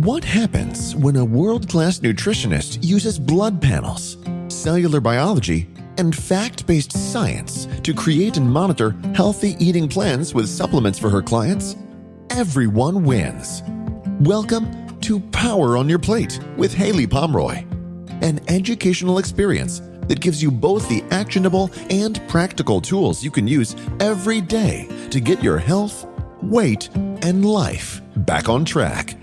What happens when a world-class nutritionist uses blood panels, cellular biology, and fact-based science to create and monitor healthy eating plans with supplements for her clients? Everyone wins. Welcome to Power on Your Plate with Haylie Pomroy, an educational experience that gives you both the actionable and practical tools you can use every day to get your health, weight, and life back on track.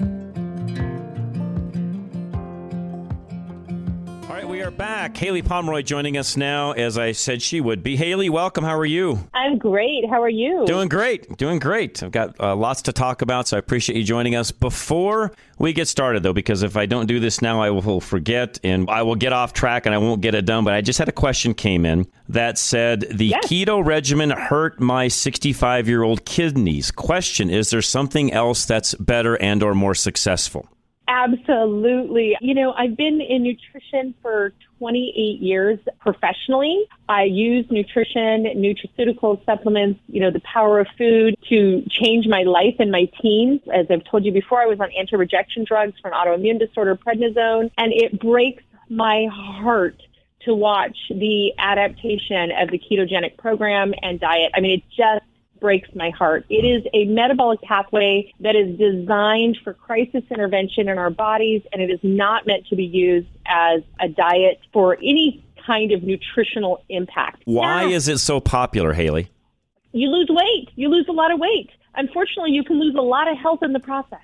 We are back. Haylie Pomroy joining us now, as I said she would be. Haylie, welcome. How are you? I'm great. How are you? Doing great. I've got lots to talk about, so I appreciate you joining us. Before we get started, though, because if I don't do this now, I will forget and I will get off track and I won't get it done. But I just had a question came in that said, the keto regimen hurt my 65-year-old kidneys. Question, is there something else that's better and or more successful? Absolutely. You know, I've been in nutrition for 28 years professionally. I use nutrition, nutraceutical supplements, the power of food to change my life in my teens. As I've told you before, I was on anti-rejection drugs for an autoimmune disorder, prednisone, and it breaks my heart to watch the adaptation of the ketogenic program and diet. I mean, it just breaks my heart. It is a metabolic pathway that is designed for crisis intervention in our bodies, and it is not meant to be used as a diet for any kind of nutritional impact. Why is it so popular, Haylie? You lose weight. You lose a lot of weight. Unfortunately, you can lose a lot of health in the process.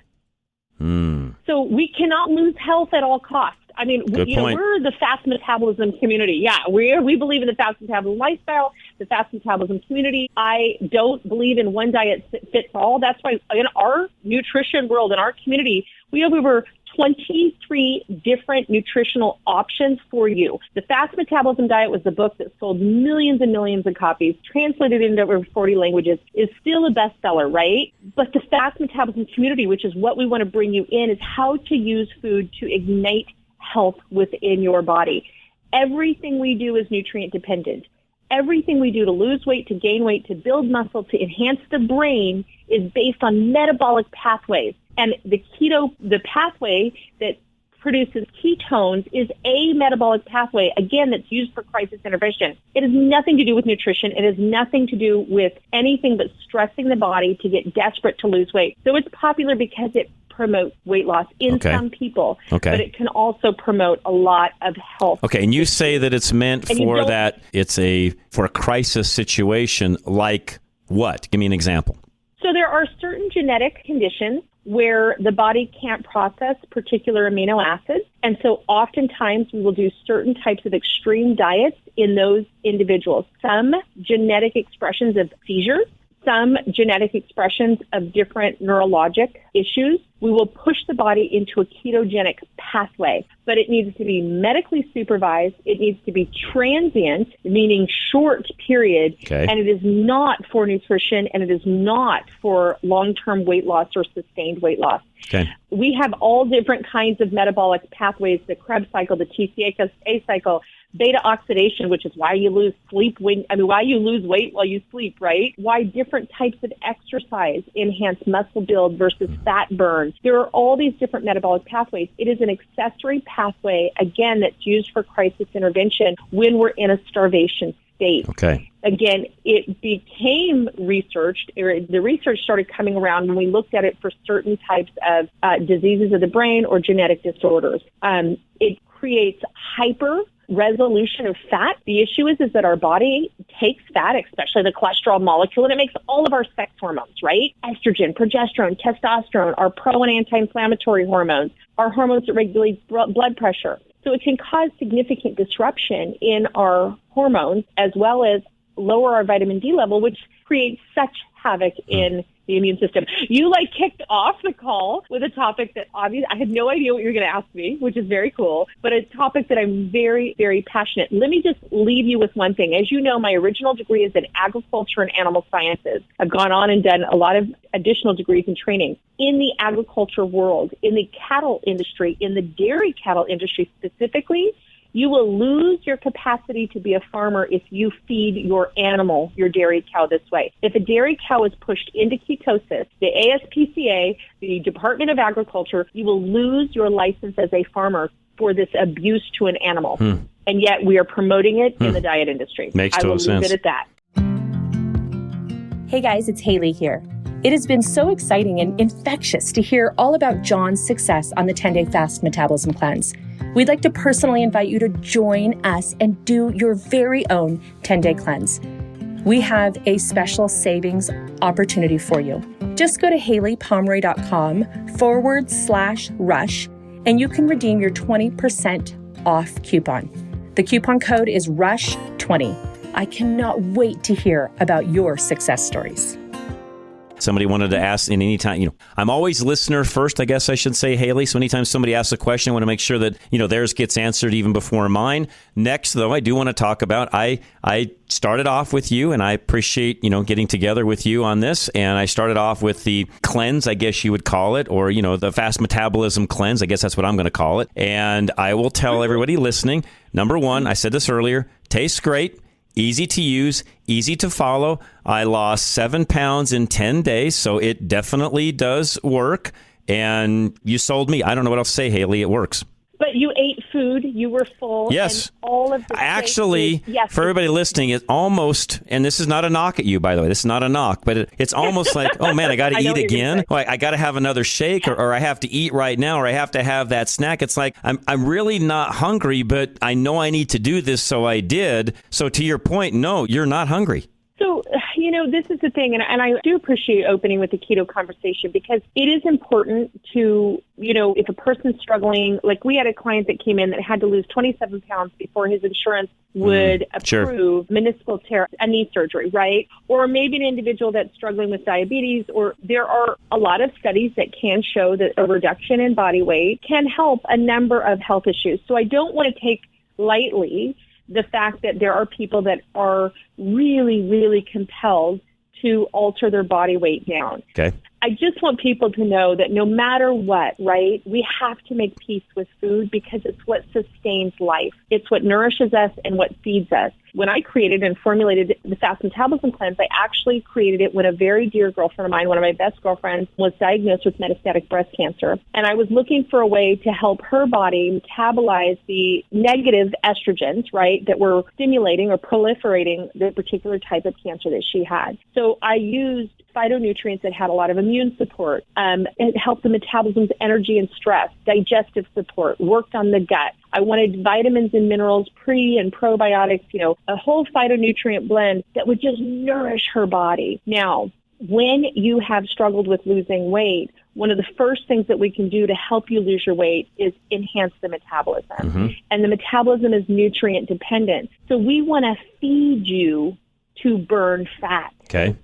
So we cannot lose health at all costs. I mean, we're the fast metabolism community. Yeah, we believe in the fast metabolism lifestyle, the fast metabolism community. I don't believe in one diet fits all. That's why in our nutrition world, in our community, we have over 23 different nutritional options for you. The Fast Metabolism Diet was the book that sold millions and millions of copies, translated into over 40 languages, is still a bestseller, right? But the Fast Metabolism community, which is what we want to bring you in, is how to use food to ignite health within your body. Everything we do is nutrient dependent. Everything we do to lose weight, to gain weight, to build muscle, to enhance the brain is based on metabolic pathways. And the pathway that produces ketones is a metabolic pathway, again, that's used for crisis intervention. It has nothing to do with nutrition. It has nothing to do with anything but stressing the body to get desperate to lose weight. So it's popular because it promotes weight loss in some people, but it can also promote a lot of health. Okay, and you say that it's meant for that, for a crisis situation like what? Give me an example. So there are certain genetic conditions where the body can't process particular amino acids. And so oftentimes we will do certain types of extreme diets in those individuals. Some genetic expressions of seizures, some genetic expressions of different neurologic issues. We will push the body into a ketogenic pathway, but it needs to be medically supervised. It needs to be transient, meaning short period, and it is not for nutrition, and it is not for long-term weight loss or sustained weight loss. We have all different kinds of metabolic pathways, the Krebs cycle, the TCA cycle, beta oxidation, which is why you lose why you lose weight while you sleep, right? Why different types of exercise enhance muscle build versus fat burn. There are all these different metabolic pathways. It is an accessory pathway, again, that's used for crisis intervention when we're in a starvation state. Again, it became researched, or the research started coming around when we looked at it for certain types of diseases of the brain or genetic disorders. It creates hyper resolution of fat. The issue is that our body takes fat, especially the cholesterol molecule, and it makes all of our sex hormones, right? Estrogen, progesterone, testosterone, our pro and anti-inflammatory hormones, our hormones that regulate blood pressure. So it can cause significant disruption in our hormones as well as lower our vitamin D level, which creates such havoc in the immune system. You kicked off the call with a topic that obviously I had no idea what you were going to ask me, which is very cool, but a topic that I'm very, very passionate. Let me just leave you with one thing. As you know, my original degree is in agriculture and animal sciences. I've gone on and done a lot of additional degrees and training in the agriculture world, in the cattle industry, in the dairy cattle industry specifically. You will lose your capacity to be a farmer if you feed your animal, your dairy cow, this way. If a dairy cow is pushed into ketosis, the ASPCA, the Department of Agriculture, you will lose your license as a farmer for this abuse to an animal. And yet we are promoting it in the diet industry. Makes total sense. I will leave it at that. Hey guys, it's Haylie here. It has been so exciting and infectious to hear all about John's success on the 10-day fast metabolism cleanse. We'd like to personally invite you to join us and do your very own 10-day cleanse. We have a special savings opportunity for you. Just go to HayliePomroy.com/rush and you can redeem your 20% off coupon. The coupon code is RUSH20. I cannot wait to hear about your success stories. Somebody wanted to ask in any time, I'm always listener first, I guess I should say, Haylie. So anytime somebody asks a question, I want to make sure that, theirs gets answered even before mine. Next, though, I do want to talk about, I started off with you, and I appreciate, getting together with you on this. And I started off with the cleanse, I guess you would call it, or, the fast metabolism cleanse. I guess that's what I'm going to call it. And I will tell everybody listening, number one, I said this earlier, tastes great. Easy to use, easy to follow. I lost 7 pounds in 10 days, so it definitely does work. And you sold me. I don't know what else to say, Haylie. It works. But you ate food. You were full. Yes. And all of the actually, for everybody listening, it's almost, and this is not a knock at you, by the way. This is not a knock, but it's almost like, oh, man, I got to eat again. I got to have another shake, or I have to eat right now, or I have to have that snack. It's like, I'm really not hungry, but I know I need to do this, so I did. So to your point, no, you're not hungry. So, this is the thing, and I do appreciate opening with the keto conversation because it is important to, if a person's struggling, like we had a client that came in that had to lose 27 pounds before his insurance would approve meniscal tear, a knee surgery, right? Or maybe an individual that's struggling with diabetes, or there are a lot of studies that can show that a reduction in body weight can help a number of health issues. So I don't want to take lightly the fact that there are people that are really, really compelled to alter their body weight down. Okay. I just want people to know that no matter what, right, we have to make peace with food because it's what sustains life. It's what nourishes us and what feeds us. When I created and formulated the fast metabolism cleanse, I actually created it when a very dear girlfriend of mine, one of my best girlfriends, was diagnosed with metastatic breast cancer. And I was looking for a way to help her body metabolize the negative estrogens, right, that were stimulating or proliferating the particular type of cancer that she had. So I used phytonutrients that had a lot of immune support. It helped the metabolism's energy and stress, digestive support, worked on the gut. I wanted vitamins and minerals, pre and probiotics, a whole phytonutrient blend that would just nourish her body. Now, when you have struggled with losing weight, one of the first things that we can do to help you lose your weight is enhance the metabolism. Mm-hmm. And the metabolism is nutrient dependent. So we want to feed you to burn fat. Okay.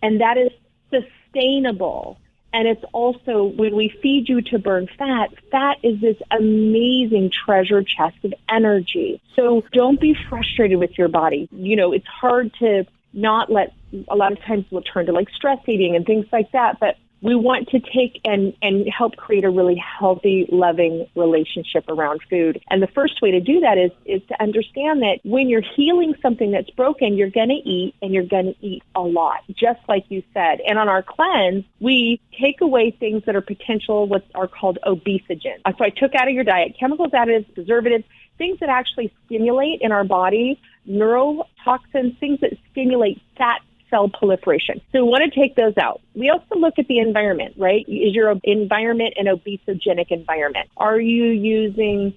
And that is sustainable. And it's also, when we feed you to burn fat, fat is this amazing treasure chest of energy. So don't be frustrated with your body. It's hard to not let, a lot of times we'll turn to like stress eating and things like that, but we want to take and help create a really healthy, loving relationship around food. And the first way to do that is to understand that when you're healing something that's broken, you're going to eat, and you're going to eat a lot, just like you said. And on our cleanse, we take away things that are potential, what are called obesogens. So I took out of your diet chemicals, additives, preservatives, things that actually stimulate in our body, neurotoxins, things that stimulate fat cell proliferation. So we want to take those out. We also look at the environment, right? Is your environment an obesogenic environment? Are you using,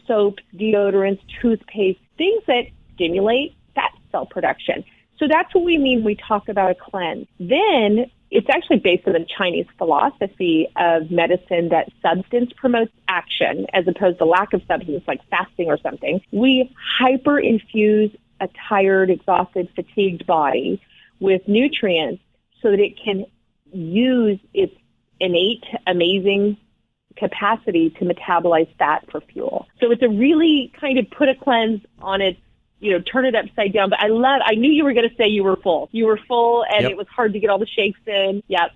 soaps, deodorants, toothpaste, things that stimulate fat cell production? So that's what we mean when we talk about a cleanse. Then it's actually based on the Chinese philosophy of medicine that substance promotes action as opposed to lack of substance, like fasting or something. We hyper-infuse a tired, exhausted, fatigued body with nutrients so that it can use its innate, amazing capacity to metabolize fat for fuel. So it's a really kind of put a cleanse on its, turn it upside down. But I knew you were going to say you were full. You were full, and It was hard to get all the shakes in. Yep.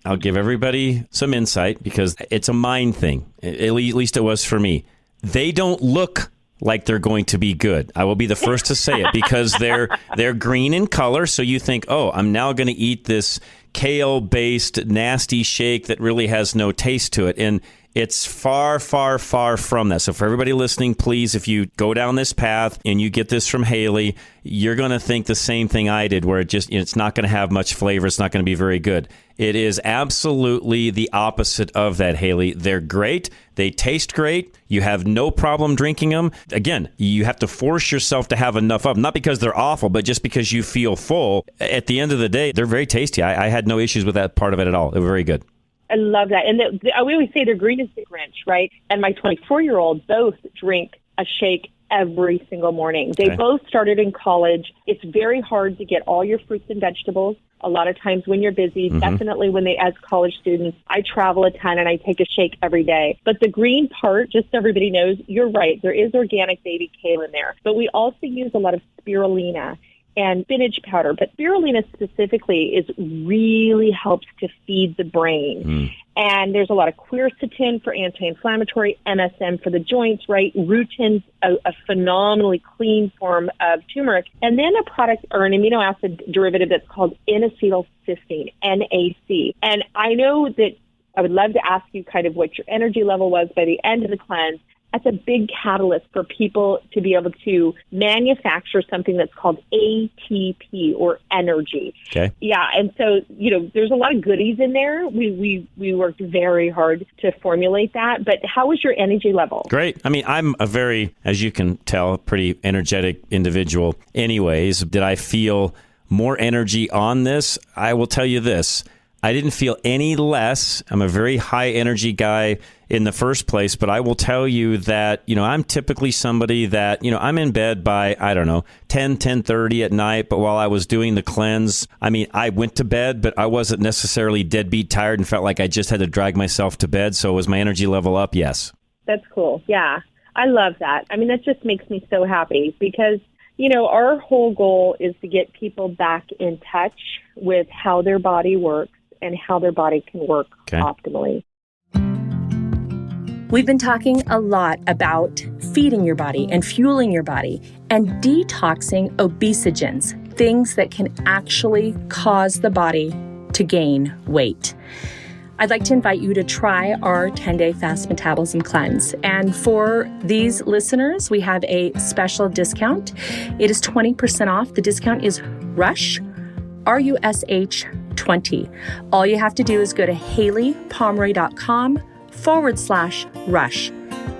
I'll give everybody some insight because it's a mind thing. At least it was for me. they don't look like they're going to be good. I will be the first to say it because they're green in color. So you think, oh, I'm now going to eat this kale-based nasty shake that really has no taste to it. And it's far, far, far from that. So for everybody listening, please, if you go down this path and you get this from Haylie, you're going to think the same thing I did, where it's not going to have much flavor. It's not going to be very good. It is absolutely the opposite of that, Haylie. They're great. They taste great. You have no problem drinking them. Again, you have to force yourself to have enough of them, not because they're awful, but just because you feel full. At the end of the day, they're very tasty. I had no issues with that part of it at all. They were very good. I love that. And we always say they're green as the Grinch, right? And my 24-year-old both drink a shake every single morning. They both started in college. It's very hard to get all your fruits and vegetables. A lot of times when you're busy, definitely as college students, I travel a ton and I take a shake every day. But the green part, just so everybody knows, you're right. There is organic baby kale in there. But we also use a lot of spirulina and spinach powder. But spirulina specifically really helps to feed the brain. And there's a lot of quercetin for anti-inflammatory, MSM for the joints, right? Rutin's a phenomenally clean form of turmeric. And then a product or an amino acid derivative that's called N-acetylcysteine, NAC. And I know that I would love to ask you kind of what your energy level was by the end of the cleanse. That's a big catalyst for people to be able to manufacture something that's called ATP or energy. Okay. Yeah. And so, there's a lot of goodies in there. We worked very hard to formulate that. But how was your energy level? Great. I mean, I'm a very, as you can tell, pretty energetic individual anyways. Did I feel more energy on this? I will tell you this. I didn't feel any less. I'm a very high energy guy in the first place, but I will tell you that, I'm typically somebody that, I'm in bed by, 10:30 at night. But while I was doing the cleanse, I went to bed, but I wasn't necessarily deadbeat tired and felt like I just had to drag myself to bed. So was my energy level up? Yes. That's cool. Yeah. I love that. That just makes me so happy because, our whole goal is to get people back in touch with how their body works and how their body can work optimally. We've been talking a lot about feeding your body and fueling your body and detoxing obesogens, things that can actually cause the body to gain weight. I'd like to invite you to try our 10-day fast metabolism cleanse. And for these listeners, we have a special discount. It is 20% off. The discount is RUSH, RUSH 20. All you have to do is go to HayliePomroy.com/rush.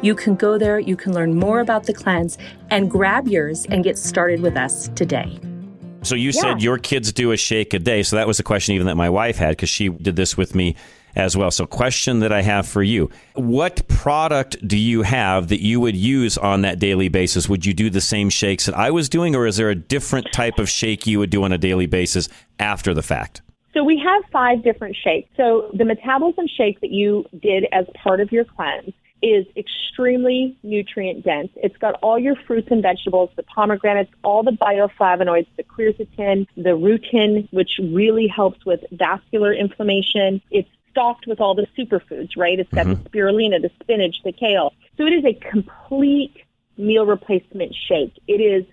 You can go there, you can learn more about the cleanse and grab yours and get started with us today. So you said your kids do a shake a day. So that was a question even that my wife had because she did this with me as well. So question that I have for you. What product do you have that you would use on that daily basis? Would you do the same shakes that I was doing, or is there a different type of shake you would do on a daily basis after the fact? So we have 5 different shakes. So the metabolism shake that you did as part of your cleanse is extremely nutrient dense. It's got all your fruits and vegetables, the pomegranates, all the bioflavonoids, the quercetin, the rutin, which really helps with vascular inflammation. It's stocked with all the superfoods, right? It's got the spirulina, the spinach, the kale. So it is a complete meal replacement shake. It is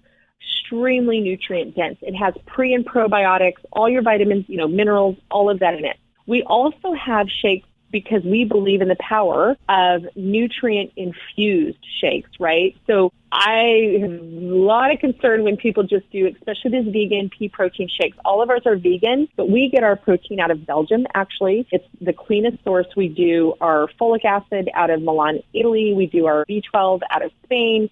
extremely nutrient dense. It has pre and probiotics, all your vitamins, minerals, all of that in it. We also have shakes because we believe in the power of nutrient-infused shakes, right? So I have a lot of concern when people just do, especially these vegan pea protein shakes. All of ours are vegan, but we get our protein out of Belgium, actually. It's the cleanest source. We do our folic acid out of Milan, Italy. We do our B12 out of Spain.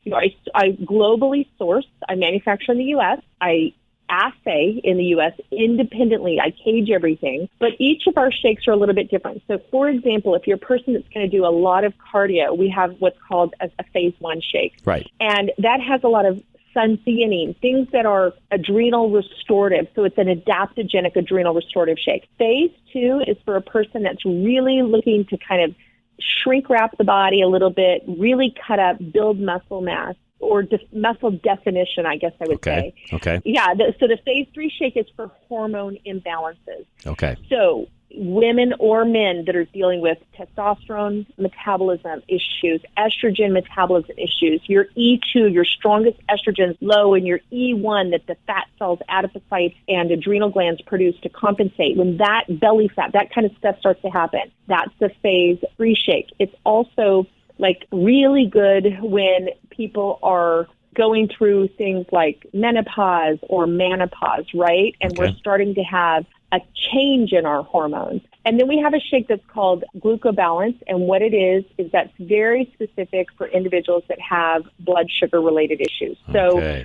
I globally source. I manufacture in the U.S. I assay in the U.S. independently. I cage everything, but each of our shakes are a little bit different. So, for example, if you're a person that's going to do a lot of cardio, we have what's called a phase 1 shake. Right. And that has a lot of suntheanine, things that are adrenal restorative. So it's an adaptogenic adrenal restorative shake. Phase 2 is for a person that's really looking to kind of shrink wrap the body a little bit, really cut up, build muscle mass, or muscle definition, I guess I would say. Okay. Yeah. So the phase 3 shake is for hormone imbalances. Okay. So women or men that are dealing with testosterone metabolism issues, estrogen metabolism issues, your E2, your strongest estrogen's low, and your E1 that the fat cells, adipocytes, and adrenal glands produce to compensate. When that belly fat, that kind of stuff starts to happen, that's the phase 3 shake. It's also like really good when people are going through things like menopause or menopause, right? And we're starting to have a change in our hormones. And then we have a shake that's called glucobalance. And what it is that's very specific for individuals that have blood sugar related issues. So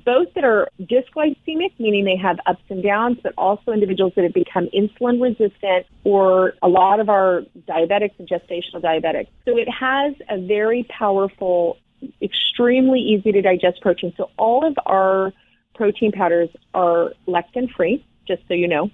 both that are dysglycemic, meaning they have ups and downs, but also individuals that have become insulin resistant, or a lot of our diabetics and gestational diabetics. So it has a very powerful, extremely easy to digest protein. So all of our protein powders are lectin free, just so you know.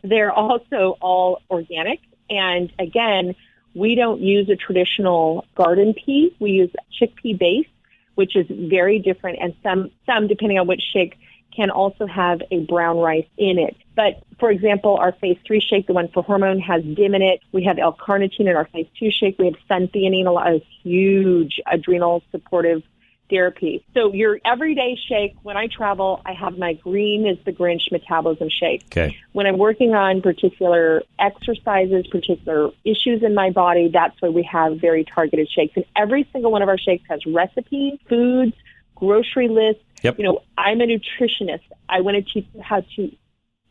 They're also all organic. And again, we don't use a traditional garden pea. We use chickpea base, which is very different. And some, depending on which shake, can also have a brown rice in it. But for example, our phase 3 shake, the one for hormone, has DIM in it. We have L-carnitine in our phase 2 shake. We have suntheanine, a lot of huge adrenal supportive therapy. So your everyday shake, when I travel, I have my green is the Grinch metabolism shake. Okay. When I'm working on particular exercises, particular issues in my body, that's why we have very targeted shakes. And every single one of our shakes has recipes, foods, grocery lists. Yep. You know, I'm a nutritionist. I want to teach you how to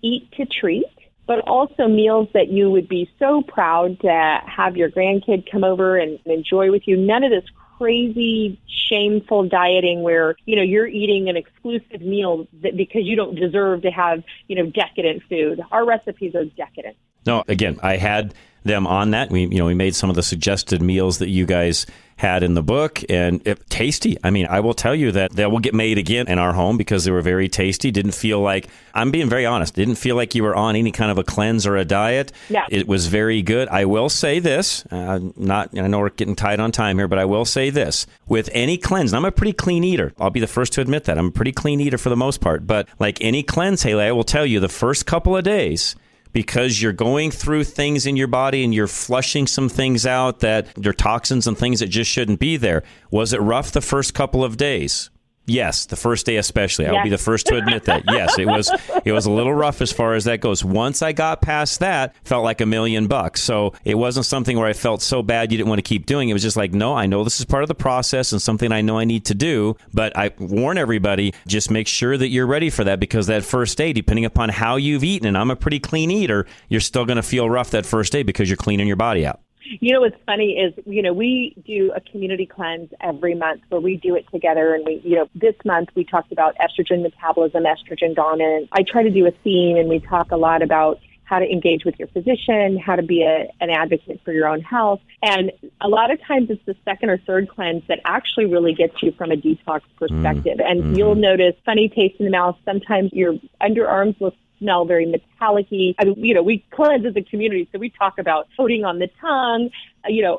eat to treat, but also meals that you would be so proud to have your grandkid come over and enjoy with you. None of this crazy, shameful dieting where, you know, you're eating an exclusive meal because you don't deserve to have, you know, decadent food. Our recipes are decadent. No, again, I had them on that. We made some of the suggested meals that you guys had in the book, and tasty. I mean, I will tell you that they will get made again in our home because they were very tasty. Didn't feel like, I'm being very honest, didn't feel like you were on any kind of a cleanse or a diet. Yeah. It was very good. I will say this, I know we're getting tight on time here, but I will say this. With any cleanse, and I'm a pretty clean eater. I'll be the first to admit that. I'm a pretty clean eater for the most part. But like any cleanse, Haylie, I will tell you the first couple of days, because you're going through things in your body and you're flushing some things out that your toxins and things that just shouldn't be there. Was it rough the first couple of days? Yes, the first day especially. I'll be the first to admit that. Yes, it was a little rough as far as that goes. Once I got past that, felt like $1 million. So it wasn't something where I felt so bad you didn't want to keep doing it. It was just like, no, I know this is part of the process and something I know I need to do. But I warn everybody, just make sure that you're ready for that, because that first day, depending upon how you've eaten, and I'm a pretty clean eater, you're still going to feel rough that first day because you're cleaning your body out. You know, what's funny is, we do a community cleanse every month where we do it together. And this month we talked about estrogen metabolism, estrogen dominance. I try to do a theme, and we talk a lot about how to engage with your physician, how to be an advocate for your own health. And a lot of times it's the second or third cleanse that actually really gets you from a detox perspective. And you'll notice funny taste in the mouth. Sometimes your underarms will smell very metallic-y. I mean, we cleanse as a community, so we talk about coating on the tongue,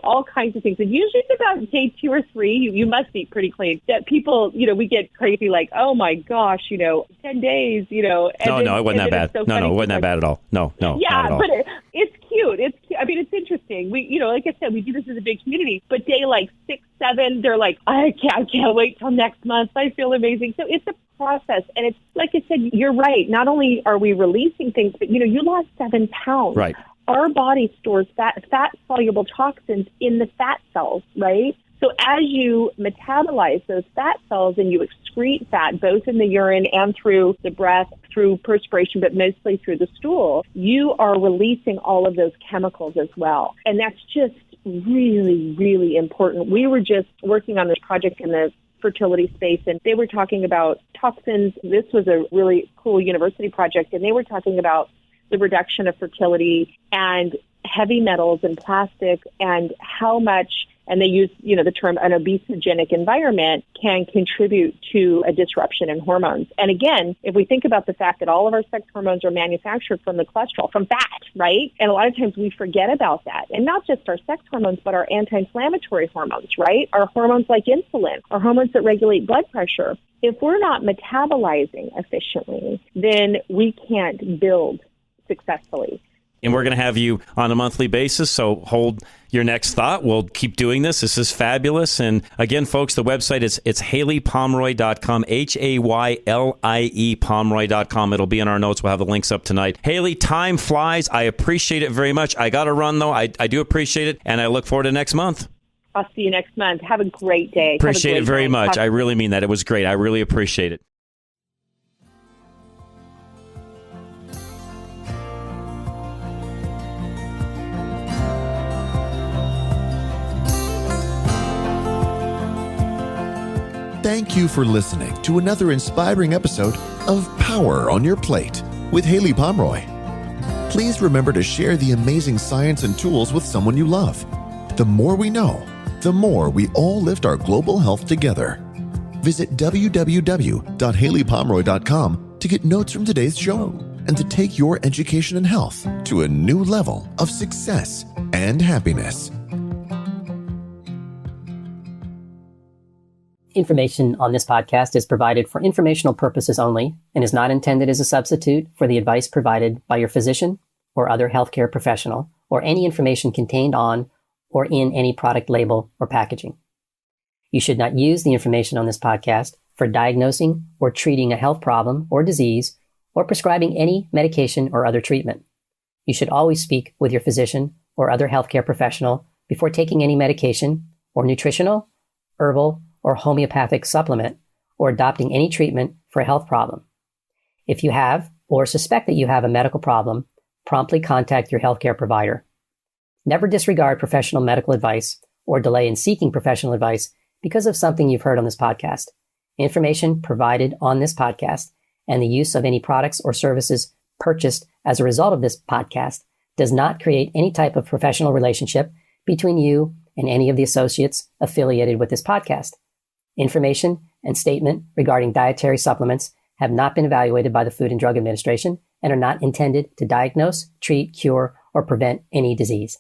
all kinds of things. And usually it's about day 2 or 3, you must be pretty clean. That people, we get crazy like, oh my gosh, 10 days, and No, it wasn't that bad. So no, it wasn't that bad at all. No, yeah, not at all. But it's cute. It's interesting. We, like I said, we do this as a big community, but day like 6, 7, they're like, I can't wait till next month. I feel amazing. So it's a process. And it's like I said, you're right. Not only are we releasing things, but you lost 7 pounds. Right. Our body stores fat-soluble toxins in the fat cells, right? So as you metabolize those fat cells and you excrete fat, both in the urine and through the breath, through perspiration, but mostly through the stool, you are releasing all of those chemicals as well. And that's just really, really important. We were just working on this project in the fertility space, and they were talking about toxins. This was a really cool university project, and they were talking about the reduction of fertility and heavy metals and plastic, and how much, and they use, the term an obesogenic environment can contribute to a disruption in hormones. And again, if we think about the fact that all of our sex hormones are manufactured from the cholesterol, from fat, right? And a lot of times we forget about that. And not just our sex hormones, but our anti-inflammatory hormones, right? Our hormones like insulin, our hormones that regulate blood pressure. If we're not metabolizing efficiently, then we can't build successfully. And we're going to have you on a monthly basis, so hold your next thought. We'll keep doing this. This is fabulous. And again, folks, the website is HayleePomroy.com, Haylie Pomroy.com. It'll be in our notes. We'll have the links up tonight. Haylie, time flies. I appreciate it very much. I got to run, though. I do appreciate it, and I look forward to next month. I'll see you next month. Have a great day. Appreciate it very much. I really mean that. It was great. I really appreciate it. Thank you for listening to another inspiring episode of Power on Your Plate with Haylie Pomroy. Please remember to share the amazing science and tools with someone you love. The more we know, the more we all lift our global health together. Visit www.HayleePomroy.com to get notes from today's show and to take your education and health to a new level of success and happiness. Information on this podcast is provided for informational purposes only and is not intended as a substitute for the advice provided by your physician or other healthcare professional or any information contained on or in any product label or packaging. You should not use the information on this podcast for diagnosing or treating a health problem or disease or prescribing any medication or other treatment. You should always speak with your physician or other healthcare professional before taking any medication or nutritional, herbal, or homeopathic supplement, or adopting any treatment for a health problem. If you have or suspect that you have a medical problem, promptly contact your healthcare provider. Never disregard professional medical advice or delay in seeking professional advice because of something you've heard on this podcast. Information provided on this podcast and the use of any products or services purchased as a result of this podcast does not create any type of professional relationship between you and any of the associates affiliated with this podcast. Information and statement regarding dietary supplements have not been evaluated by the Food and Drug Administration and are not intended to diagnose, treat, cure, or prevent any disease.